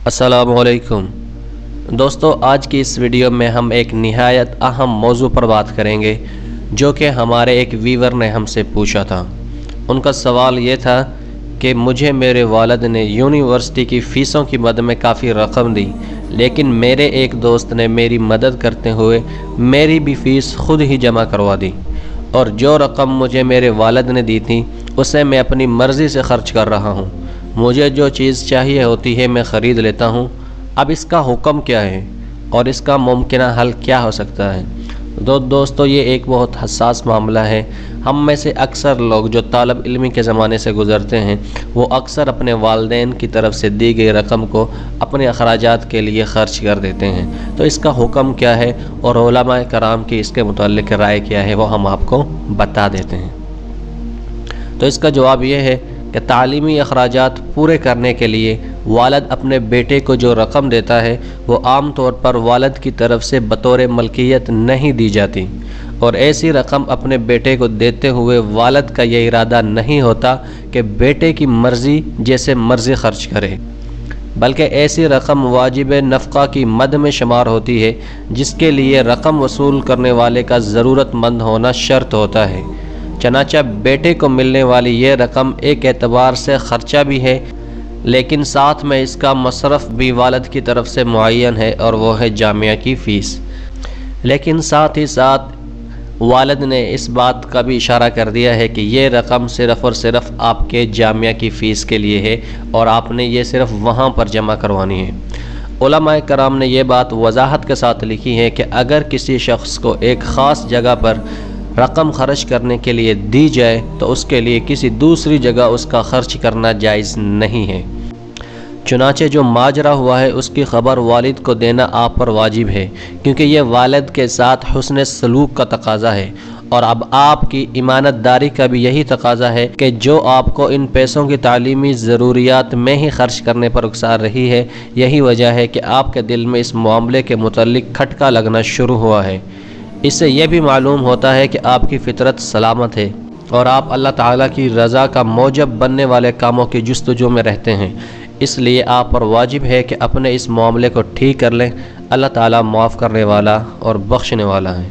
السلام علیکم دوستو، آج کی اس ویڈیو میں ہم ایک نہایت اہم موضوع پر بات کریں گے جو کہ ہمارے ایک ویور نے ہم سے پوچھا تھا۔ ان کا سوال یہ تھا کہ مجھے میرے والد نے یونیورسٹی کی فیسوں کی مد میں کافی رقم دی، لیکن میرے ایک دوست نے میری مدد کرتے ہوئے میری بھی فیس خود ہی جمع کروا دی، اور جو رقم مجھے میرے والد نے دی تھی اسے میں اپنی مرضی سے خرچ کر رہا ہوں۔ مجھے جو چیز چاہیے ہوتی ہے میں خرید لیتا ہوں۔ اب اس کا حکم کیا ہے اور اس کا ممکنہ حل کیا ہو سکتا ہے؟ دوستو، یہ ایک بہت حساس معاملہ ہے۔ ہم میں سے اکثر لوگ جو طالب علمی کے زمانے سے گزرتے ہیں وہ اکثر اپنے والدین کی طرف سے دی گئی رقم کو اپنے اخراجات کے لیے خرچ کر دیتے ہیں۔ تو اس کا حکم کیا ہے اور علماء کرام کی اس کے متعلق رائے کیا ہے وہ ہم آپ کو بتا دیتے ہیں۔ تو اس کا جواب یہ ہے کہ تعلیمی اخراجات پورے کرنے کے لیے والد اپنے بیٹے کو جو رقم دیتا ہے وہ عام طور پر والد کی طرف سے بطور ملکیت نہیں دی جاتی، اور ایسی رقم اپنے بیٹے کو دیتے ہوئے والد کا یہ ارادہ نہیں ہوتا کہ بیٹے کی مرضی جیسے مرضی خرچ کرے، بلکہ ایسی رقم واجب نفقہ کی مد میں شمار ہوتی ہے جس کے لیے رقم وصول کرنے والے کا ضرورت مند ہونا شرط ہوتا ہے۔ چنانچہ بیٹے کو ملنے والی یہ رقم ایک اعتبار سے خرچہ بھی ہے، لیکن ساتھ میں اس کا مصرف بھی والد کی طرف سے معین ہے، اور وہ ہے جامعہ کی فیس۔ لیکن ساتھ ہی ساتھ والد نے اس بات کا بھی اشارہ کر دیا ہے کہ یہ رقم صرف اور صرف آپ کے جامعہ کی فیس کے لیے ہے اور آپ نے یہ صرف وہاں پر جمع کروانی ہے۔ علماء کرام نے یہ بات وضاحت کے ساتھ لکھی ہے کہ اگر کسی شخص کو ایک خاص جگہ پر رقم خرچ کرنے کے لیے دی جائے تو اس کے لیے کسی دوسری جگہ اس کا خرچ کرنا جائز نہیں ہے۔ چنانچہ جو ماجرا ہوا ہے اس کی خبر والد کو دینا آپ پر واجب ہے، کیونکہ یہ والد کے ساتھ حسن سلوک کا تقاضا ہے، اور اب آپ کی امانت داری کا بھی یہی تقاضا ہے کہ جو آپ کو ان پیسوں کی تعلیمی ضروریات میں ہی خرچ کرنے پر اکسا رہی ہے، یہی وجہ ہے کہ آپ کے دل میں اس معاملے کے متعلق کھٹکا لگنا شروع ہوا ہے۔ اس سے یہ بھی معلوم ہوتا ہے کہ آپ کی فطرت سلامت ہے اور آپ اللہ تعالیٰ کی رضا کا موجب بننے والے کاموں کی جستجو میں رہتے ہیں، اس لیے آپ پر واجب ہے کہ اپنے اس معاملے کو ٹھیک کر لیں۔ اللہ تعالیٰ معاف کرنے والا اور بخشنے والا ہے۔